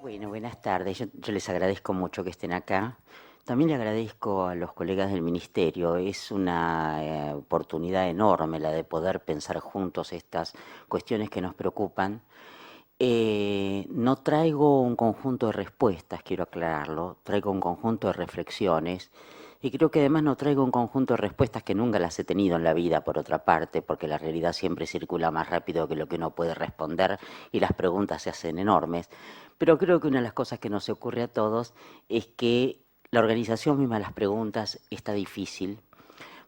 Bueno, buenas tardes. Yo les agradezco mucho que estén acá. También le agradezco a los colegas del Ministerio. Es una oportunidad enorme la de poder pensar juntos estas cuestiones que nos preocupan. No traigo un conjunto de respuestas, quiero aclararlo. Traigo un conjunto de reflexiones. Y creo que además no traigo un conjunto de respuestas que nunca las he tenido en la vida, por otra parte, porque la realidad siempre circula más rápido que lo que uno puede responder y las preguntas se hacen enormes. Pero creo que una de las cosas que nos ocurre a todos es que la organización misma de las preguntas está difícil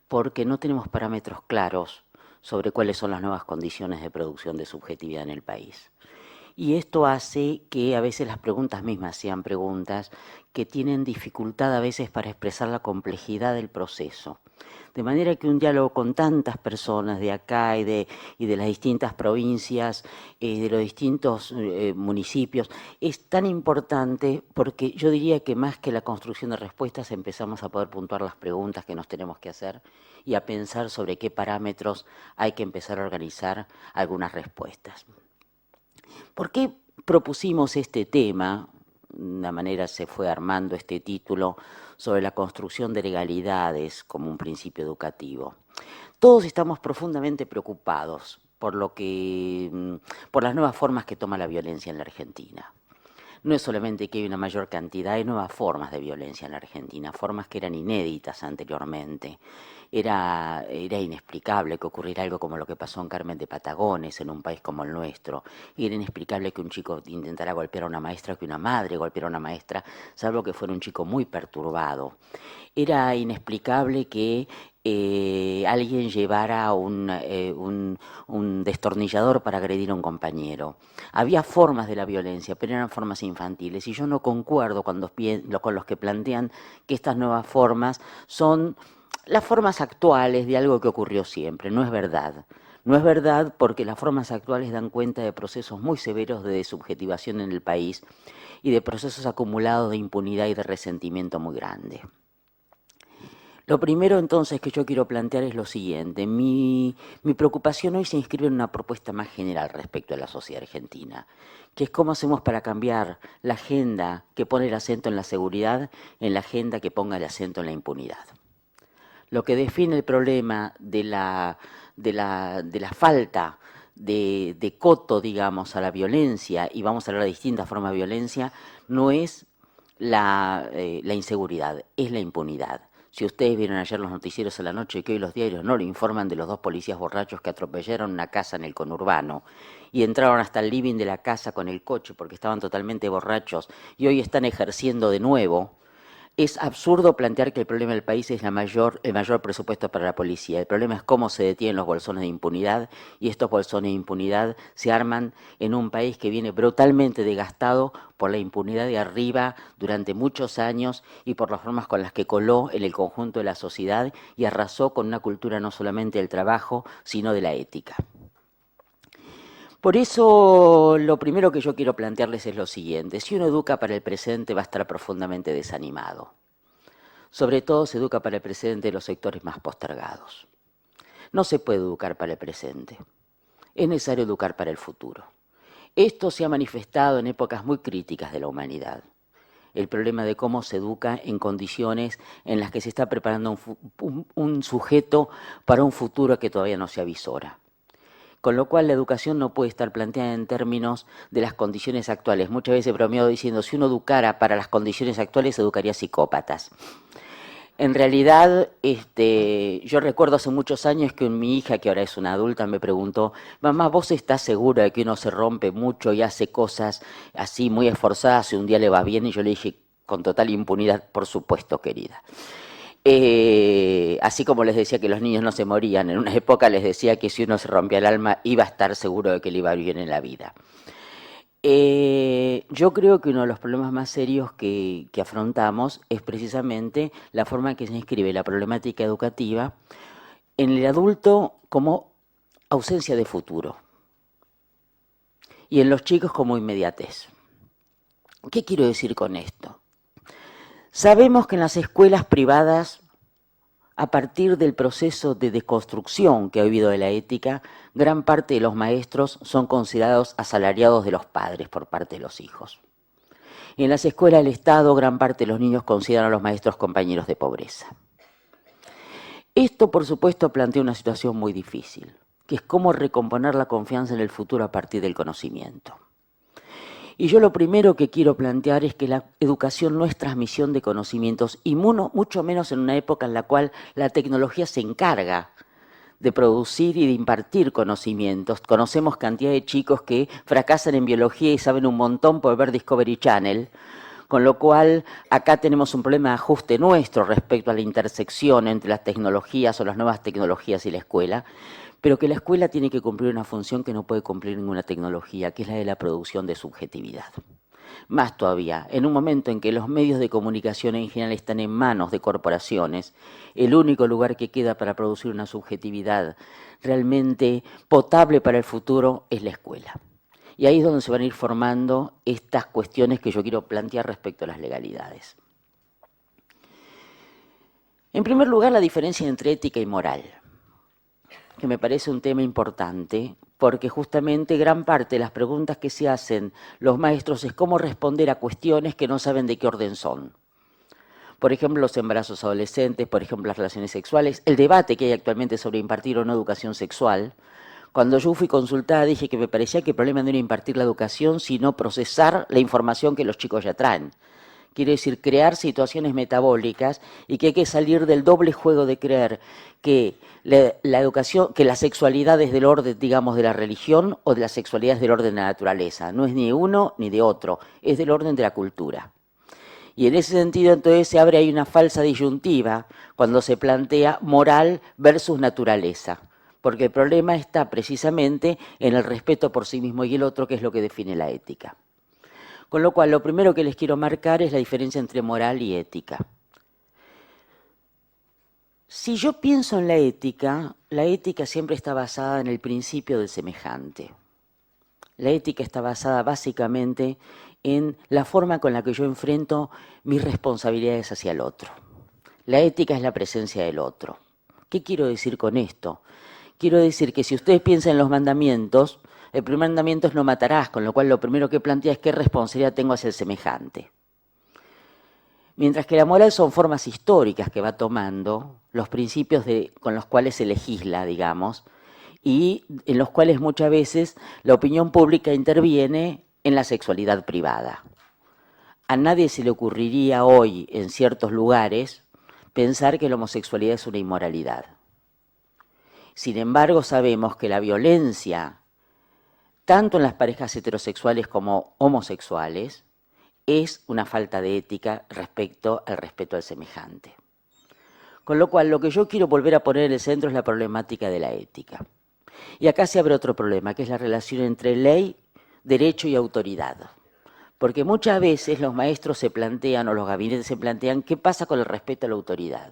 porque no tenemos parámetros claros sobre cuáles son las nuevas condiciones de producción de subjetividad en el país. Y esto hace que a veces las preguntas mismas sean preguntas que tienen dificultad a veces para expresar la complejidad del proceso. De manera que un diálogo con tantas personas de acá y de las distintas provincias, de los distintos municipios, es tan importante porque yo diría que más que la construcción de respuestas empezamos a poder puntuar las preguntas que nos tenemos que hacer y a pensar sobre qué parámetros hay que empezar a organizar algunas respuestas. ¿Por qué propusimos este tema? De una manera se fue armando este título sobre la construcción de legalidades como un principio educativo. Todos estamos profundamente preocupados por por las nuevas formas que toma la violencia en la Argentina. No es solamente que hay una mayor cantidad, hay nuevas formas de violencia en la Argentina, formas que eran inéditas anteriormente. Era inexplicable que ocurriera algo como lo que pasó en Carmen de Patagones, en un país como el nuestro. Y era inexplicable que un chico intentara golpear a una maestra, que una madre golpeara a una maestra, salvo que fuera un chico muy perturbado. Era inexplicable que alguien llevara un destornillador para agredir a un compañero. Había formas de la violencia, pero eran formas infantiles. Y yo no concuerdo con los que plantean que estas nuevas formas son las formas actuales de algo que ocurrió siempre. No es verdad. No es verdad porque las formas actuales dan cuenta de procesos muy severos de desubjetivación en el país y de procesos acumulados de impunidad y de resentimiento muy grande. Lo primero entonces que yo quiero plantear es lo siguiente. Mi preocupación hoy se inscribe en una propuesta más general respecto a la sociedad argentina, que es cómo hacemos para cambiar la agenda que pone el acento en la seguridad en la agenda que ponga el acento en la impunidad. Lo que define el problema de la falta de coto, digamos, a la violencia, y vamos a hablar de distintas formas de violencia, no es la inseguridad, es la impunidad. Si ustedes vieron ayer los noticieros a la noche, que hoy los diarios no lo informan de los dos policías borrachos que atropellaron una casa en el conurbano y entraron hasta el living de la casa con el coche porque estaban totalmente borrachos y hoy están ejerciendo de nuevo. Es absurdo plantear que el problema del país es el mayor presupuesto para la policía. El problema es cómo se detienen los bolsones de impunidad y estos bolsones de impunidad se arman en un país que viene brutalmente desgastado por la impunidad de arriba durante muchos años y por las formas con las que coló en el conjunto de la sociedad y arrasó con una cultura no solamente del trabajo, sino de la ética. Por eso lo primero que yo quiero plantearles es lo siguiente. Si uno educa para el presente va a estar profundamente desanimado. Sobre todo se educa para el presente de los sectores más postergados. No se puede educar para el presente. Es necesario educar para el futuro. Esto se ha manifestado en épocas muy críticas de la humanidad. El problema de cómo se educa en condiciones en las que se está preparando un sujeto para un futuro que todavía no se avisora. Con lo cual la educación no puede estar planteada en términos de las condiciones actuales. Muchas veces he bromeado diciendo, si uno educara para las condiciones actuales, educaría psicópatas. En realidad, yo recuerdo hace muchos años que mi hija, que ahora es una adulta, me preguntó, mamá, ¿vos estás segura de que uno se rompe mucho y hace cosas así muy esforzadas y un día le va bien? Y yo le dije, con total impunidad, por supuesto, querida. Así como les decía que los niños no se morían, en una época les decía que si uno se rompía el alma iba a estar seguro de que le iba bien en la vida. Yo creo que uno de los problemas más serios que afrontamos es precisamente la forma en que se inscribe la problemática educativa en el adulto como ausencia de futuro y en los chicos como inmediatez. ¿Qué quiero decir con esto? Sabemos que en las escuelas privadas, a partir del proceso de deconstrucción que ha habido de la ética, gran parte de los maestros son considerados asalariados de los padres por parte de los hijos. En las escuelas del Estado, gran parte de los niños consideran a los maestros compañeros de pobreza. Esto, por supuesto, plantea una situación muy difícil, que es cómo recomponer la confianza en el futuro a partir del conocimiento. Y yo lo primero que quiero plantear es que la educación no es transmisión de conocimientos, y mucho menos en una época en la cual la tecnología se encarga de producir y de impartir conocimientos. Conocemos cantidad de chicos que fracasan en biología y saben un montón por ver Discovery Channel, con lo cual acá tenemos un problema de ajuste nuestro respecto a la intersección entre las tecnologías o las nuevas tecnologías y la escuela, pero que la escuela tiene que cumplir una función que no puede cumplir ninguna tecnología, que es la de la producción de subjetividad. Más todavía, en un momento en que los medios de comunicación en general están en manos de corporaciones, el único lugar que queda para producir una subjetividad realmente potable para el futuro es la escuela. Y ahí es donde se van a ir formando estas cuestiones que yo quiero plantear respecto a las legalidades. En primer lugar, la diferencia entre ética y moral, que me parece un tema importante, porque justamente gran parte de las preguntas que se hacen los maestros es cómo responder a cuestiones que no saben de qué orden son. Por ejemplo, los embarazos adolescentes, por ejemplo, las relaciones sexuales, el debate que hay actualmente sobre impartir o no educación sexual. Cuando yo fui consultada dije que me parecía que el problema no era impartir la educación, sino procesar la información que los chicos ya traen. Quiere decir, crear situaciones metabólicas y que hay que salir del doble juego de creer que la educación, que la sexualidad es del orden, digamos, de la religión o de la sexualidad es del orden de la naturaleza. No es ni de uno ni de otro, es del orden de la cultura. Y en ese sentido, entonces, se abre ahí una falsa disyuntiva cuando se plantea moral versus naturaleza. Porque el problema está precisamente en el respeto por sí mismo y el otro, que es lo que define la ética. Con lo cual, lo primero que les quiero marcar es la diferencia entre moral y ética. Si yo pienso en la ética siempre está basada en el principio del semejante. La ética está basada básicamente en la forma con la que yo enfrento mis responsabilidades hacia el otro. La ética es la presencia del otro. ¿Qué quiero decir con esto? Quiero decir que si ustedes piensan en los mandamientos, el primer mandamiento es no matarás, con lo cual lo primero que plantea es qué responsabilidad tengo hacia el semejante. Mientras que la moral son formas históricas que va tomando, los principios con los cuales se legisla, digamos, y en los cuales muchas veces la opinión pública interviene en la sexualidad privada. A nadie se le ocurriría hoy, en ciertos lugares, pensar que la homosexualidad es una inmoralidad. Sin embargo, sabemos que la violencia, tanto en las parejas heterosexuales como homosexuales, es una falta de ética respecto al respeto al semejante. Con lo cual, lo que yo quiero volver a poner en el centro es la problemática de la ética. Y acá se abre otro problema, que es la relación entre ley, derecho y autoridad. Porque muchas veces los maestros se plantean, o los gabinetes se plantean, ¿qué pasa con el respeto a la autoridad?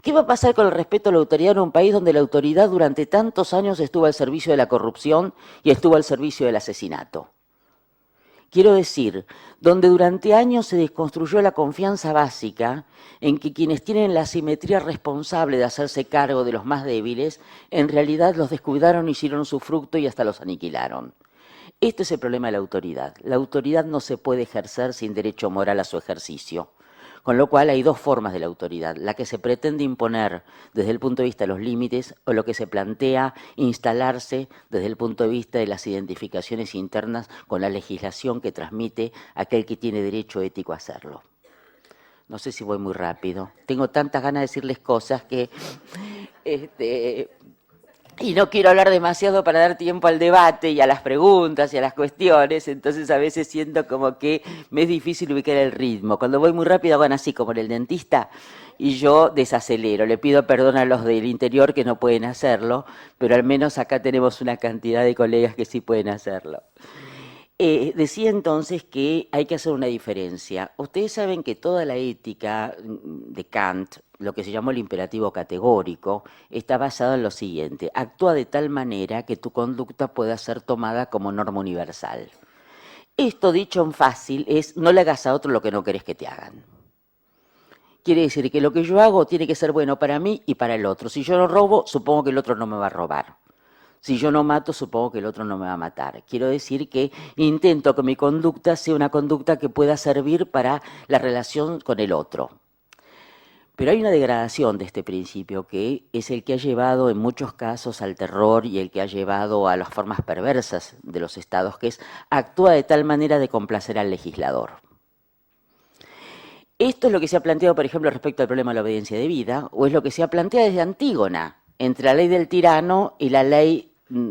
¿Qué va a pasar con el respeto a la autoridad en un país donde la autoridad durante tantos años estuvo al servicio de la corrupción y estuvo al servicio del asesinato? Quiero decir, donde durante años se desconstruyó la confianza básica en que quienes tienen la asimetría responsable de hacerse cargo de los más débiles, en realidad los descuidaron, hicieron su fruto y hasta los aniquilaron. Este es el problema de la autoridad. La autoridad no se puede ejercer sin derecho moral a su ejercicio. Con lo cual hay dos formas de la autoridad, la que se pretende imponer desde el punto de vista de los límites o lo que se plantea instalarse desde el punto de vista de las identificaciones internas con la legislación que transmite aquel que tiene derecho ético a hacerlo. No sé si voy muy rápido. Tengo tantas ganas de decirles cosas que... Y no quiero hablar demasiado para dar tiempo al debate y a las preguntas y a las cuestiones, entonces a veces siento como que me es difícil ubicar el ritmo. Cuando voy muy rápido hago así como en el dentista y yo desacelero. Le pido perdón a los del interior que no pueden hacerlo, pero al menos acá tenemos una cantidad de colegas que sí pueden hacerlo. Decía entonces que hay que hacer una diferencia. Ustedes saben que toda la ética de Kant, lo que se llamó el imperativo categórico, está basado en lo siguiente: actúa de tal manera que tu conducta pueda ser tomada como norma universal. Esto, dicho en fácil, es no le hagas a otro lo que no querés que te hagan. Quiere decir que lo que yo hago tiene que ser bueno para mí y para el otro. Si yo lo robo, supongo que el otro no me va a robar. Si yo no mato, supongo que el otro no me va a matar. Quiero decir que intento que mi conducta sea una conducta que pueda servir para la relación con el otro. Pero hay una degradación de este principio que es el que ha llevado en muchos casos al terror y el que ha llevado a las formas perversas de los estados, que es actúa de tal manera de complacer al legislador. Esto es lo que se ha planteado, por ejemplo, respecto al problema de la obediencia debida, o es lo que se ha planteado desde Antígona, entre la ley del tirano y la ley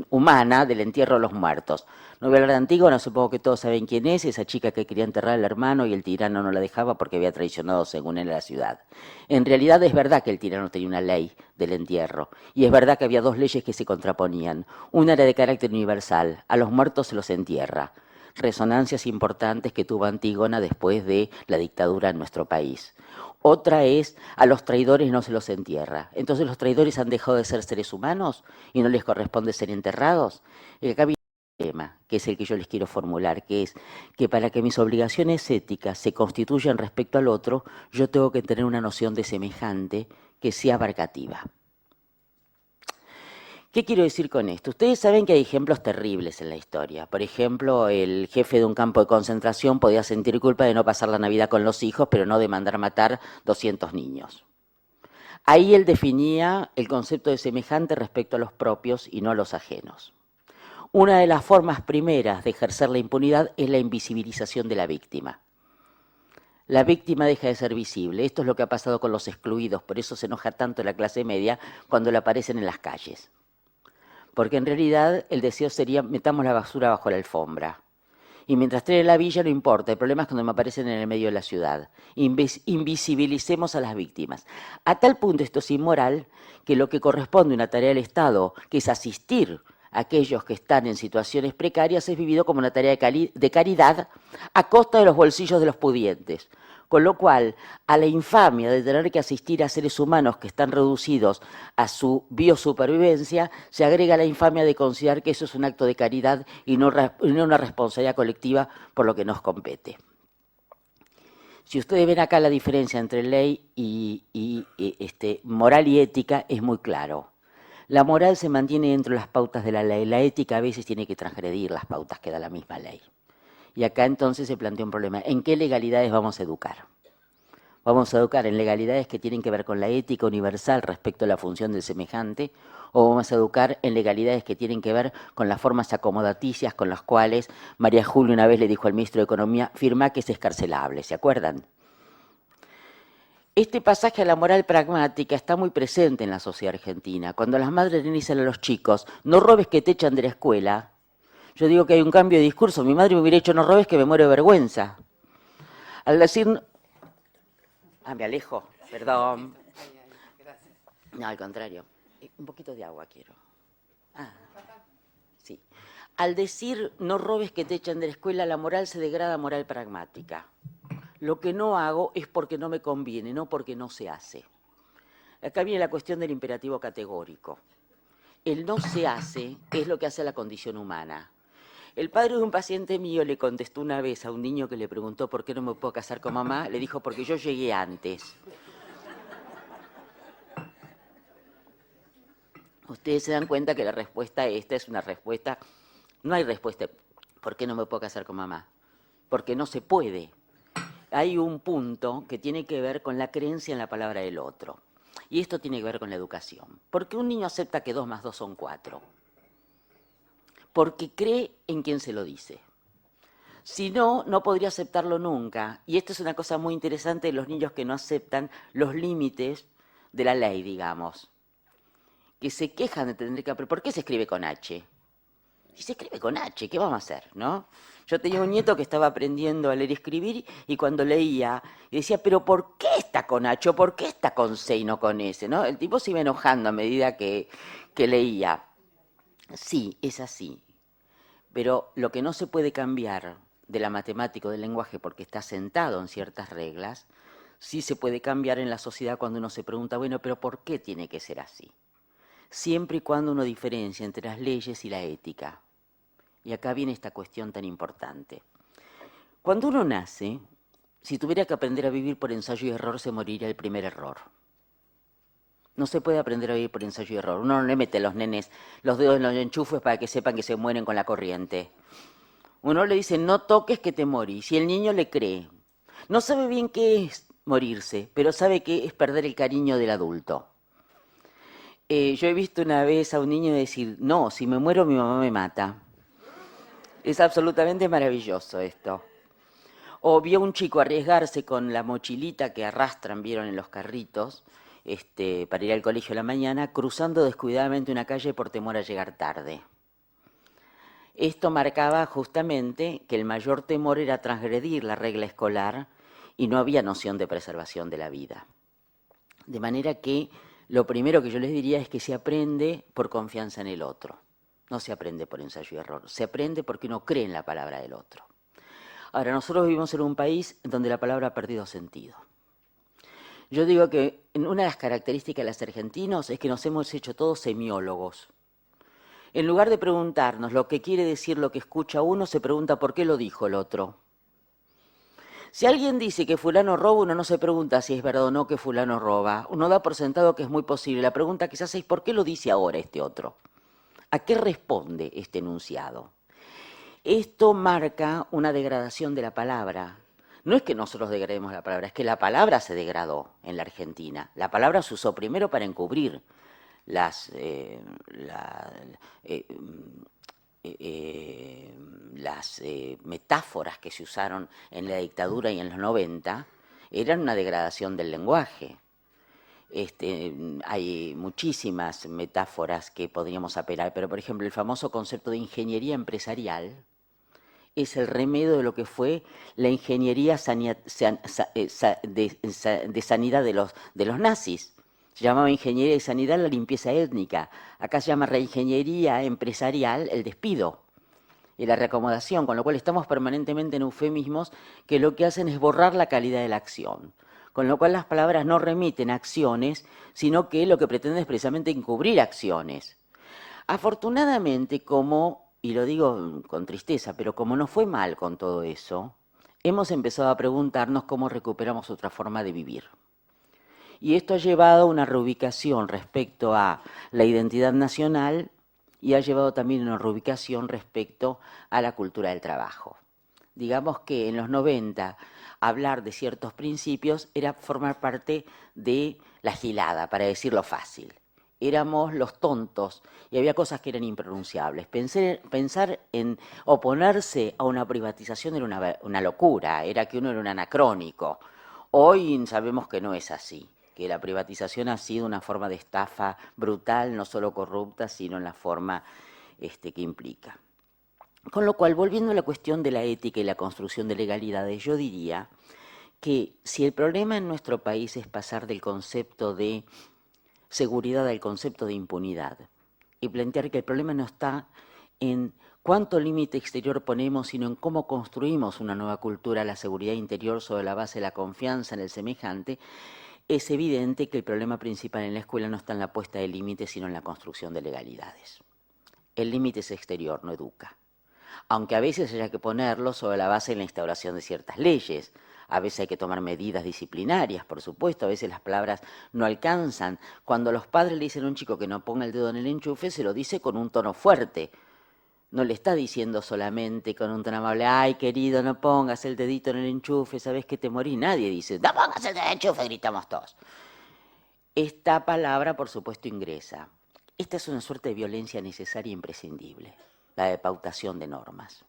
humana del entierro de los muertos. No voy a hablar de Antígona, supongo que todos saben quién es, esa chica que quería enterrar al hermano y el tirano no la dejaba porque había traicionado, según él, a la ciudad. En realidad es verdad que el tirano tenía una ley del entierro, y es verdad que había dos leyes que se contraponían. Una era de carácter universal, a los muertos se los entierra. Resonancias importantes que tuvo Antígona después de la dictadura en nuestro país. Otra es, a los traidores no se los entierra. Entonces, ¿los traidores han dejado de ser seres humanos y no les corresponde ser enterrados? Y acá viene un tema, que es el que yo les quiero formular, que es que para que mis obligaciones éticas se constituyan respecto al otro, yo tengo que tener una noción de semejante que sea abarcativa. ¿Qué quiero decir con esto? Ustedes saben que hay ejemplos terribles en la historia. Por ejemplo, el jefe de un campo de concentración podía sentir culpa de no pasar la Navidad con los hijos, pero no de mandar matar 200 niños. Ahí él definía el concepto de semejante respecto a los propios y no a los ajenos. Una de las formas primeras de ejercer la impunidad es la invisibilización de la víctima. La víctima deja de ser visible. Esto es lo que ha pasado con los excluidos, por eso se enoja tanto la clase media cuando le aparecen en las calles. Porque en realidad el deseo sería metamos la basura bajo la alfombra. Y mientras esté en la villa no importa, el problema es cuando me aparecen en el medio de la ciudad. Invisibilicemos a las víctimas. A tal punto esto es inmoral que lo que corresponde a una tarea del Estado, que es asistir a aquellos que están en situaciones precarias, es vivido como una tarea de caridad a costa de los bolsillos de los pudientes. Con lo cual, a la infamia de tener que asistir a seres humanos que están reducidos a su biosupervivencia, se agrega la infamia de considerar que eso es un acto de caridad y no una responsabilidad colectiva por lo que nos compete. Si ustedes ven acá la diferencia entre ley y moral y ética, es muy claro. La moral se mantiene dentro de las pautas de la ley, la ética a veces tiene que transgredir las pautas que da la misma ley. Y acá entonces se plantea un problema. ¿En qué legalidades vamos a educar? ¿Vamos a educar en legalidades que tienen que ver con la ética universal respecto a la función del semejante? ¿O vamos a educar en legalidades que tienen que ver con las formas acomodaticias con las cuales María Julia una vez le dijo al ministro de Economía, firma que es excarcelable, ¿se acuerdan? Este pasaje a la moral pragmática está muy presente en la sociedad argentina. Cuando las madres le dicen a los chicos, no robes que te echan de la escuela, yo digo que hay un cambio de discurso. Mi madre me hubiera dicho, no robes que me muero de vergüenza. Al decir... me alejo, perdón. No, al contrario. Un poquito de agua quiero. Sí. Al decir, no robes que te echan de la escuela, la moral se degrada a moral pragmática. Lo que no hago es porque no me conviene, no porque no se hace. Acá viene la cuestión del imperativo categórico. El no se hace es lo que hace la condición humana. El padre de un paciente mío le contestó una vez a un niño que le preguntó por qué no me puedo casar con mamá, le dijo porque yo llegué antes. Ustedes se dan cuenta que la respuesta esta es una respuesta, no hay respuesta, ¿por qué no me puedo casar con mamá? Porque no se puede. Hay un punto que tiene que ver con la creencia en la palabra del otro. Y esto tiene que ver con la educación. ¿Por qué un niño acepta que 2 más 2 son 4? Porque cree en quien se lo dice. Si no, no podría aceptarlo nunca. Y esto es una cosa muy interesante de los niños que no aceptan los límites de la ley, digamos. Que se quejan de tener que aprender. ¿Por qué se escribe con H? Y se escribe con H, ¿qué vamos a hacer, no? Yo tenía un nieto que estaba aprendiendo a leer y escribir y cuando leía, y decía, pero ¿por qué está con H o por qué está con C y no con S, no? El tipo se iba enojando a medida que leía. Sí, es así. Pero lo que no se puede cambiar de la matemática o del lenguaje porque está sentado en ciertas reglas, sí se puede cambiar en la sociedad cuando uno se pregunta, bueno, pero ¿por qué tiene que ser así? Siempre y cuando uno diferencia entre las leyes y la ética. Y acá viene esta cuestión tan importante. Cuando uno nace, si tuviera que aprender a vivir por ensayo y error, se moriría el primer error. No se puede aprender a vivir por ensayo y error. Uno no le mete a los nenes los dedos en los enchufes para que sepan que se mueren con la corriente. Uno le dice, no toques que te morís. Y el niño le cree. No sabe bien qué es morirse, pero sabe que es perder el cariño del adulto. Yo he visto una vez a un niño decir, no, si me muero mi mamá me mata. Es absolutamente maravilloso esto. O vio a un chico arriesgarse con la mochilita que arrastran, vieron en los carritos, para ir al colegio a la mañana, cruzando descuidadamente una calle por temor a llegar tarde. Esto marcaba justamente que el mayor temor era transgredir la regla escolar y no había noción de preservación de la vida. De manera que lo primero que yo les diría es que se aprende por confianza en el otro. No se aprende por ensayo y error, se aprende porque uno cree en la palabra del otro. Ahora, nosotros vivimos en un país donde la palabra ha perdido sentido. Yo digo que una de las características de los argentinos es que nos hemos hecho todos semiólogos. En lugar de preguntarnos lo que quiere decir lo que escucha uno, se pregunta por qué lo dijo el otro. Si alguien dice que fulano roba, uno no se pregunta si es verdad o no que fulano roba. Uno da por sentado que es muy posible. La pregunta que se hace es ¿por qué lo dice ahora este otro? ¿A qué responde este enunciado? Esto marca una degradación de la palabra. No es que nosotros degrademos la palabra, es que la palabra se degradó en la Argentina. La palabra se usó primero para encubrir las metáforas que se usaron en la dictadura y en los 90, eran una degradación del lenguaje. Hay muchísimas metáforas que podríamos apelar, pero por ejemplo el famoso concepto de ingeniería empresarial es el remedio de lo que fue la ingeniería de sanidad de los nazis. Se llamaba ingeniería de sanidad la limpieza étnica. Acá se llama reingeniería empresarial el despido y la reacomodación, con lo cual estamos permanentemente en eufemismos que lo que hacen es borrar la calidad de la acción. Con lo cual las palabras no remiten a acciones, sino que lo que pretenden es precisamente encubrir acciones. Afortunadamente, y lo digo con tristeza, pero como nos fue mal con todo eso, hemos empezado a preguntarnos cómo recuperamos otra forma de vivir. Y esto ha llevado a una reubicación respecto a la identidad nacional y ha llevado también a una reubicación respecto a la cultura del trabajo. Digamos que en los 90 hablar de ciertos principios era formar parte de la gilada, para decirlo fácil. Éramos los tontos y había cosas que eran impronunciables. Pensar en oponerse a una privatización era una locura, era que uno era un anacrónico. Hoy sabemos que no es así, que la privatización ha sido una forma de estafa brutal, no solo corrupta, sino en la forma que implica. Con lo cual, volviendo a la cuestión de la ética y la construcción de legalidades, yo diría que si el problema en nuestro país es pasar del concepto de seguridad al concepto de impunidad y plantear que el problema no está en cuánto límite exterior ponemos, sino en cómo construimos una nueva cultura, la seguridad interior sobre la base de la confianza en el semejante, es evidente que el problema principal en la escuela no está en la puesta de límites, sino en la construcción de legalidades. El límite es exterior, no educa. Aunque a veces haya que ponerlo sobre la base de la instauración de ciertas leyes. A veces hay que tomar medidas disciplinarias, por supuesto, a veces las palabras no alcanzan. Cuando los padres le dicen a un chico que no ponga el dedo en el enchufe, se lo dice con un tono fuerte. No le está diciendo solamente con un tono amable, ay querido, no pongas el dedito en el enchufe, sabes que te morí. Nadie dice, no pongas el dedo en el enchufe, gritamos todos. Esta palabra, por supuesto, ingresa. Esta es una suerte de violencia necesaria e imprescindible, la de pautación de normas.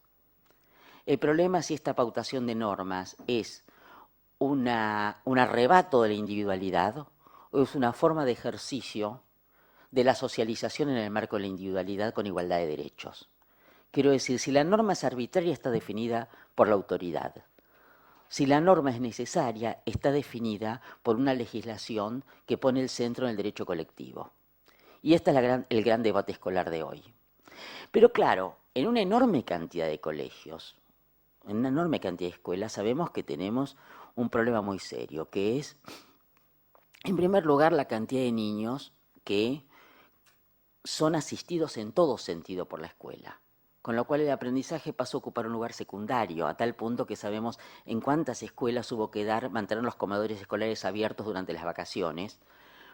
El problema es si esta pautación de normas es un arrebato de la individualidad o es una forma de ejercicio de la socialización en el marco de la individualidad con igualdad de derechos. Quiero decir, si la norma es arbitraria, está definida por la autoridad. Si la norma es necesaria, está definida por una legislación que pone el centro en el derecho colectivo. Y este es el gran debate escolar de hoy. Pero claro, en una enorme cantidad de colegios, en una enorme cantidad de escuelas, sabemos que tenemos un problema muy serio, que es, en primer lugar, la cantidad de niños que son asistidos en todo sentido por la escuela, con lo cual el aprendizaje pasó a ocupar un lugar secundario, a tal punto que sabemos en cuántas escuelas hubo que mantener los comedores escolares abiertos durante las vacaciones,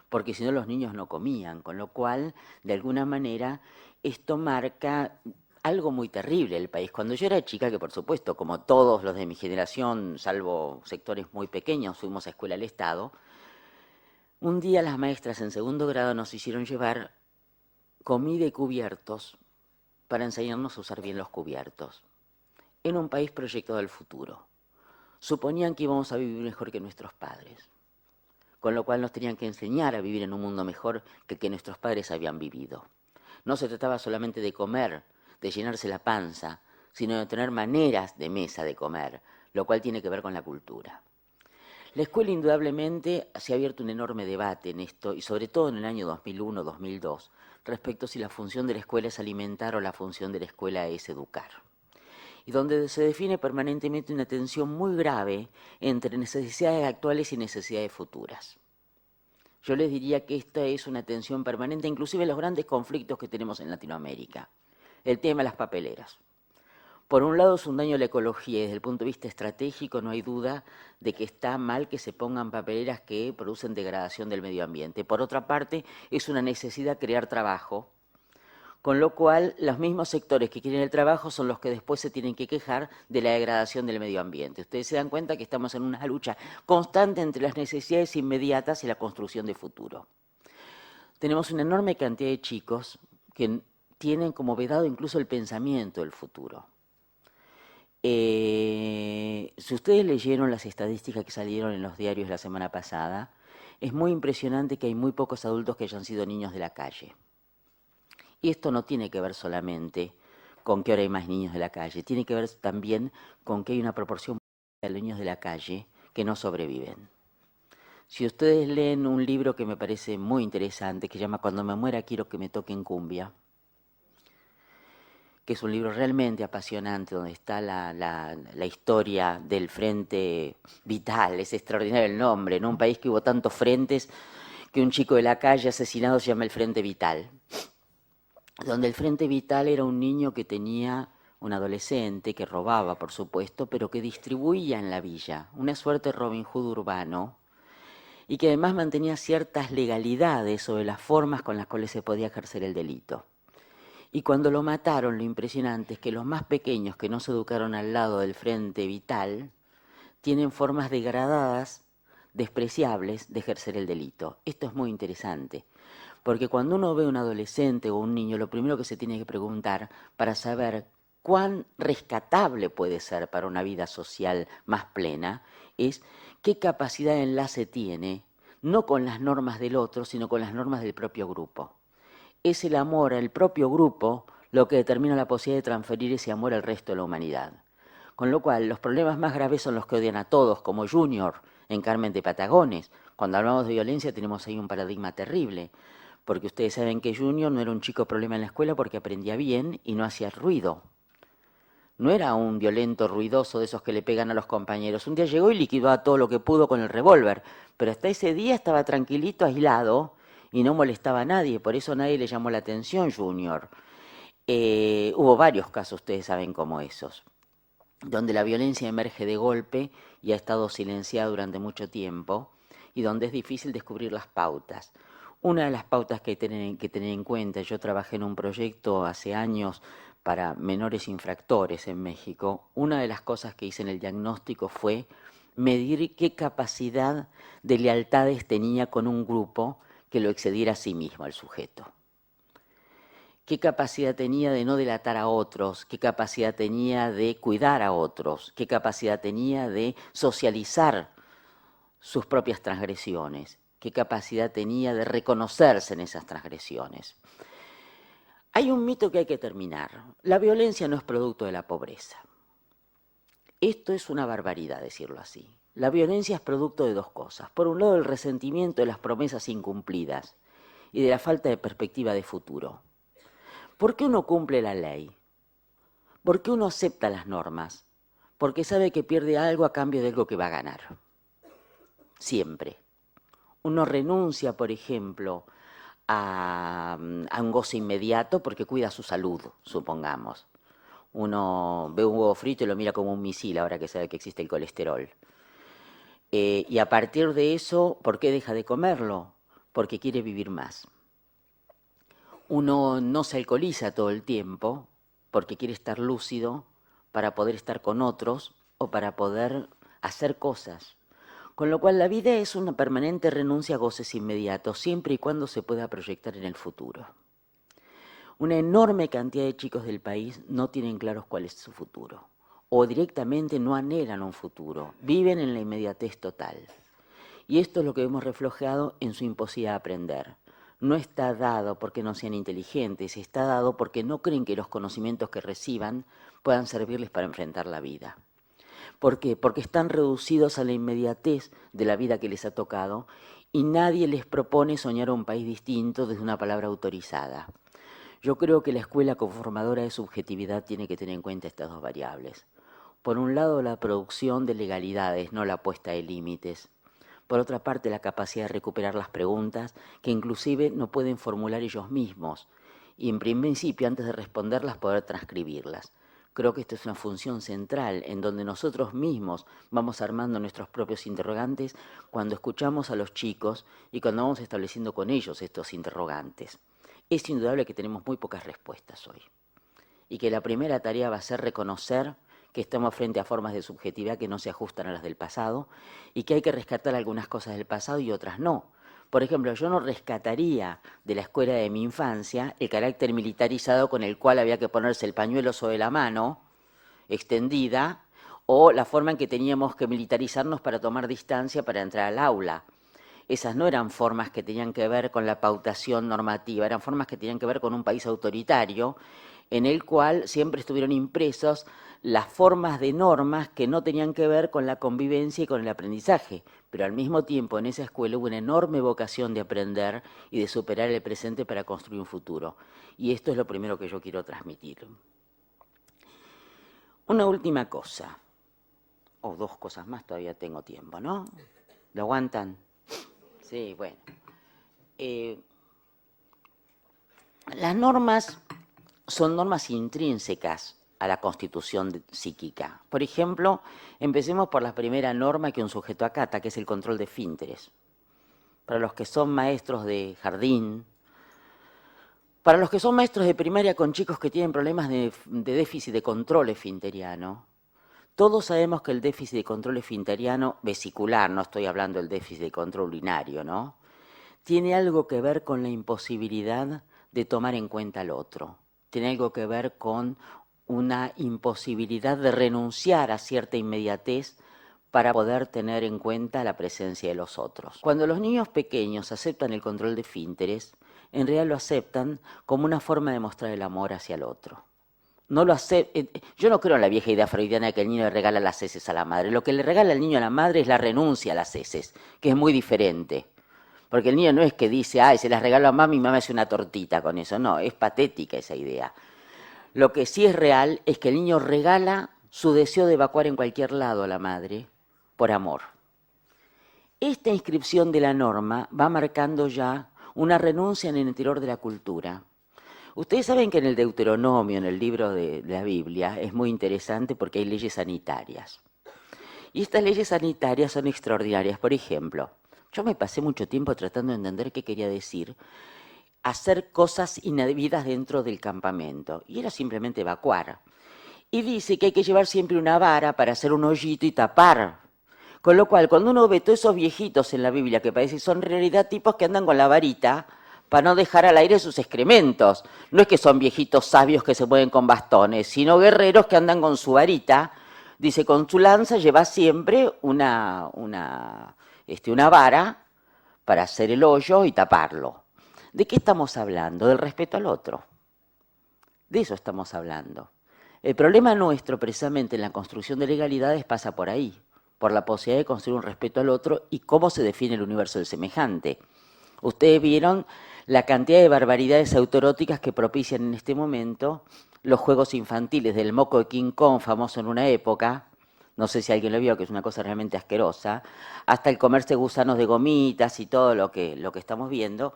porque si no los niños no comían, con lo cual, de alguna manera, esto marca algo muy terrible en el país. Cuando yo era chica, que por supuesto, como todos los de mi generación, salvo sectores muy pequeños, fuimos a escuela del Estado, un día las maestras en segundo grado nos hicieron llevar comida y cubiertos para enseñarnos a usar bien los cubiertos. En un país proyectado al futuro. Suponían que íbamos a vivir mejor que nuestros padres, con lo cual nos tenían que enseñar a vivir en un mundo mejor que el que nuestros padres habían vivido. No se trataba solamente de comer, de llenarse la panza, sino de tener maneras de mesa de comer, lo cual tiene que ver con la cultura. La escuela indudablemente se ha abierto un enorme debate en esto, y sobre todo en el año 2001-2002, respecto a si la función de la escuela es alimentar o la función de la escuela es educar. Y donde se define permanentemente una tensión muy grave entre necesidades actuales y necesidades futuras. Yo les diría que esta es una tensión permanente, inclusive en los grandes conflictos que tenemos en Latinoamérica. El tema de las papeleras. Por un lado es un daño a la ecología y desde el punto de vista estratégico no hay duda de que está mal que se pongan papeleras que producen degradación del medio ambiente. Por otra parte, es una necesidad crear trabajo, con lo cual los mismos sectores que quieren el trabajo son los que después se tienen que quejar de la degradación del medio ambiente. Ustedes se dan cuenta que estamos en una lucha constante entre las necesidades inmediatas y la construcción de futuro. Tenemos una enorme cantidad de chicos que tienen como vedado incluso el pensamiento del futuro. Si ustedes leyeron las estadísticas que salieron en los diarios la semana pasada, es muy impresionante que hay muy pocos adultos que hayan sido niños de la calle. Y esto no tiene que ver solamente con que ahora hay más niños de la calle, tiene que ver también con que hay una proporción de niños de la calle que no sobreviven. Si ustedes leen un libro que me parece muy interesante, que se llama Cuando me muera quiero que me toquen cumbia, que es un libro realmente apasionante, donde está la historia del Frente Vital, es extraordinario el nombre, en un país que hubo tantos frentes que un chico de la calle asesinado se llama el Frente Vital, donde el Frente Vital era un niño que tenía un adolescente que robaba, por supuesto, pero que distribuía en la villa, una suerte de Robin Hood urbano, y que además mantenía ciertas legalidades sobre las formas con las cuales se podía ejercer el delito. Y cuando lo mataron, lo impresionante es que los más pequeños que no se educaron al lado del Frente Vital tienen formas degradadas, despreciables de ejercer el delito. Esto es muy interesante, porque cuando uno ve a un adolescente o un niño, lo primero que se tiene que preguntar para saber cuán rescatable puede ser para una vida social más plena es qué capacidad de enlace tiene, no con las normas del otro, sino con las normas del propio grupo. Es el amor al propio grupo lo que determina la posibilidad de transferir ese amor al resto de la humanidad. Con lo cual, los problemas más graves son los que odian a todos, como Junior en Carmen de Patagones. Cuando hablamos de violencia tenemos ahí un paradigma terrible, porque ustedes saben que Junior no era un chico problema en la escuela porque aprendía bien y no hacía ruido. No era un violento ruidoso de esos que le pegan a los compañeros. Un día llegó y liquidó a todo lo que pudo con el revólver, pero hasta ese día estaba tranquilito, aislado, y no molestaba a nadie, por eso nadie le llamó la atención Junior. Hubo varios casos, ustedes saben, como esos, donde la violencia emerge de golpe y ha estado silenciada durante mucho tiempo, y donde es difícil descubrir las pautas. Una de las pautas que hay que tener en cuenta, yo trabajé en un proyecto hace años para menores infractores en México, una de las cosas que hice en el diagnóstico fue medir qué capacidad de lealtades tenía con un grupo que lo excediera a sí mismo al sujeto. Qué capacidad tenía de no delatar a otros, qué capacidad tenía de cuidar a otros, qué capacidad tenía de socializar sus propias transgresiones, qué capacidad tenía de reconocerse en esas transgresiones. Hay un mito que hay que terminar. La violencia no es producto de la pobreza. Esto es una barbaridad decirlo así. La violencia es producto de dos cosas. Por un lado, el resentimiento de las promesas incumplidas y de la falta de perspectiva de futuro. ¿Por qué uno cumple la ley? ¿Por qué uno acepta las normas? Porque sabe que pierde algo a cambio de algo que va a ganar. Siempre. Uno renuncia, por ejemplo, a un goce inmediato porque cuida su salud, supongamos. Uno ve un huevo frito y lo mira como un misil ahora que sabe que existe el colesterol. Y a partir de eso, ¿por qué deja de comerlo? porque quiere vivir más. Uno no se alcoholiza todo el tiempo porque quiere estar lúcido para poder estar con otros o para poder hacer cosas. Con lo cual la vida es una permanente renuncia a goces inmediatos, siempre y cuando se pueda proyectar en el futuro. Una enorme cantidad de chicos del país no tienen claros cuál es su futuro, o directamente no anhelan un futuro, viven en la inmediatez total. Y esto es lo que hemos reflejado en su imposibilidad de aprender. No está dado porque no sean inteligentes, está dado porque no creen que los conocimientos que reciban puedan servirles para enfrentar la vida. ¿Por qué? Porque están reducidos a la inmediatez de la vida que les ha tocado y nadie les propone soñar un país distinto desde una palabra autorizada. Yo creo que la escuela conformadora de subjetividad tiene que tener en cuenta estas dos variables. Por un lado, la producción de legalidades, no la puesta de límites. Por otra parte, la capacidad de recuperar las preguntas que inclusive no pueden formular ellos mismos y en principio, antes de responderlas, poder transcribirlas. Creo que esto es una función central en donde nosotros mismos vamos armando nuestros propios interrogantes cuando escuchamos a los chicos y cuando vamos estableciendo con ellos estos interrogantes. Es indudable que tenemos muy pocas respuestas hoy y que la primera tarea va a ser reconocer que estamos frente a formas de subjetividad que no se ajustan a las del pasado y que hay que rescatar algunas cosas del pasado y otras no. Por ejemplo, yo no rescataría de la escuela de mi infancia el carácter militarizado con el cual había que ponerse el pañuelo sobre la mano extendida o la forma en que teníamos que militarizarnos para tomar distancia para entrar al aula. Esas no eran formas que tenían que ver con la pautación normativa, eran formas que tenían que ver con un país autoritario en el cual siempre estuvieron impresos las formas de normas que no tenían que ver con la convivencia y con el aprendizaje, pero al mismo tiempo en esa escuela hubo una enorme vocación de aprender y de superar el presente para construir un futuro. Y esto es lo primero que yo quiero transmitir. Una última cosa, o dos cosas más, todavía tengo tiempo, ¿no? ¿Lo aguantan? Sí, bueno. Las normas son normas intrínsecas a la constitución psíquica. Por ejemplo, empecemos por la primera norma que un sujeto acata, que es el control de esfínteres. Para los que son maestros de jardín, para los que son maestros de primaria con chicos que tienen problemas de déficit de control esfinteriano, todos sabemos que el déficit de control esfinteriano vesicular, no estoy hablando del déficit de control urinario, ¿no? Tiene algo que ver con la imposibilidad de tomar en cuenta al otro. Tiene algo que ver con una imposibilidad de renunciar a cierta inmediatez para poder tener en cuenta la presencia de los otros. Cuando los niños pequeños aceptan el control de esfínteres, en realidad lo aceptan como una forma de mostrar el amor hacia el otro. No lo yo no creo en la vieja idea freudiana de que el niño le regala las heces a la madre. Lo que le regala el niño a la madre es la renuncia a las heces, que es muy diferente. Porque el niño no es que dice, ay, se las regalo a mami y mamá hace una tortita con eso. No, es patética esa idea. Lo que sí es real es que el niño regala su deseo de evacuar en cualquier lado a la madre por amor. Esta inscripción de la norma va marcando ya una renuncia en el interior de la cultura. Ustedes saben que en el Deuteronomio, en el libro de la Biblia, es muy interesante porque hay leyes sanitarias. Y estas leyes sanitarias son extraordinarias. Por ejemplo, yo me pasé mucho tiempo tratando de entender qué quería decir hacer cosas indebidas dentro del campamento. Y era simplemente evacuar. Y dice que hay que llevar siempre una vara para hacer un hoyito y tapar. Con lo cual, cuando uno ve todos esos viejitos en la Biblia, que parece que son en realidad tipos que andan con la varita para no dejar al aire sus excrementos. No es que son viejitos sabios que se mueven con bastones, sino guerreros que andan con su varita. Dice, con su lanza lleva siempre una vara para hacer el hoyo y taparlo. ¿De qué estamos hablando? Del respeto al otro. De eso estamos hablando. El problema nuestro, precisamente en la construcción de legalidades, pasa por ahí, por la posibilidad de construir un respeto al otro y cómo se define el universo del semejante. Ustedes vieron la cantidad de barbaridades autoeróticas que propician en este momento los juegos infantiles, del moco de King Kong, famoso en una época, no sé si alguien lo vio, que es una cosa realmente asquerosa, hasta el comerse gusanos de gomitas y todo lo que estamos viendo,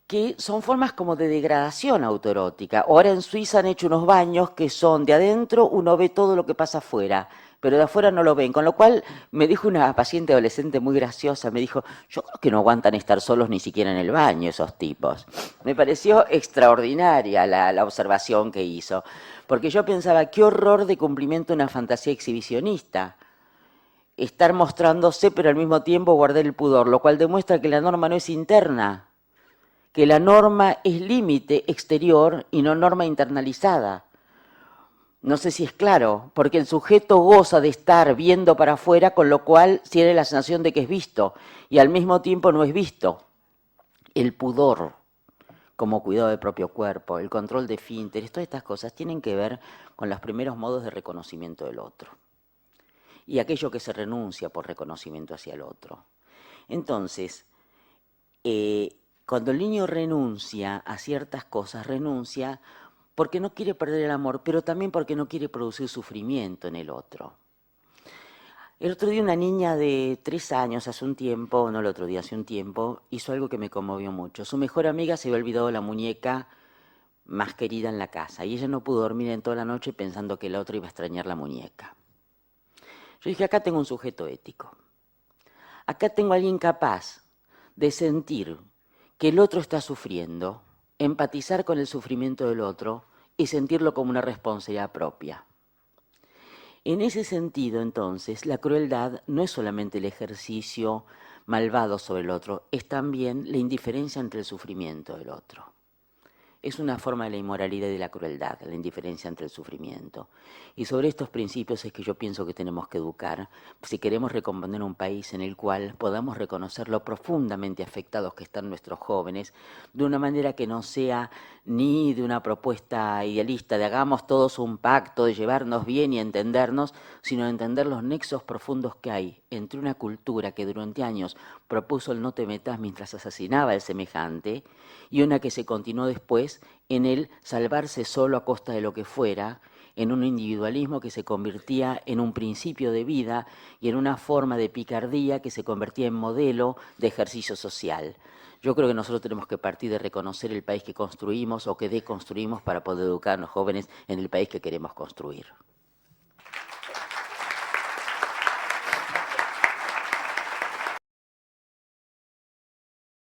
que son formas como de degradación autoerótica. Ahora en Suiza han hecho unos baños que son de adentro, uno ve todo lo que pasa afuera. pero de afuera no lo ven. Con lo cual me dijo una paciente adolescente muy graciosa, me dijo, yo creo que no aguantan estar solos ni siquiera en el baño esos tipos. Me pareció extraordinaria la observación que hizo, porque yo pensaba, qué horror de cumplimiento de una fantasía exhibicionista. Estar mostrándose, pero al mismo tiempo guardar el pudor, lo cual demuestra que la norma no es interna, que la norma es límite exterior y no norma internalizada. No sé si es claro, porque el sujeto goza de estar viendo para afuera, con lo cual tiene la sensación de que es visto, y al mismo tiempo no es visto. El pudor, como cuidado del propio cuerpo, el control de esfínteres, todas estas cosas tienen que ver con los primeros modos de reconocimiento del otro, y aquello que se renuncia por reconocimiento hacia el otro. Entonces, cuando el niño renuncia a ciertas cosas, renuncia porque no quiere perder el amor, pero también porque no quiere producir sufrimiento en el otro. El otro día una niña de 3 años, hace un tiempo, no el otro día, hace un tiempo, hizo algo que me conmovió mucho. Su mejor amiga se había olvidado la muñeca más querida en la casa y ella no pudo dormir en toda la noche pensando que la otra iba a extrañar la muñeca. Yo dije, acá tengo un sujeto ético. Acá tengo a alguien capaz de sentir que el otro está sufriendo, empatizar con el sufrimiento del otro y sentirlo como una responsabilidad propia. En ese sentido, entonces, la crueldad no es solamente el ejercicio malvado sobre el otro, es también la indiferencia ante el sufrimiento del otro. Es una forma de la inmoralidad y de la crueldad, la indiferencia ante el sufrimiento. Y sobre estos principios es que yo pienso que tenemos que educar si queremos recomponer un país en el cual podamos reconocer lo profundamente afectados que están nuestros jóvenes, de una manera que no sea ni de una propuesta idealista de hagamos todos un pacto de llevarnos bien y entendernos, sino de entender los nexos profundos que hay entre una cultura que durante años propuso el no te metas mientras asesinaba al semejante y una que se continuó después en el salvarse solo a costa de lo que fuera, en un individualismo que se convertía en un principio de vida y en una forma de picardía que se convertía en modelo de ejercicio social. Yo creo que nosotros tenemos que partir de reconocer el país que construimos o que deconstruimos para poder educar a los jóvenes en el país que queremos construir.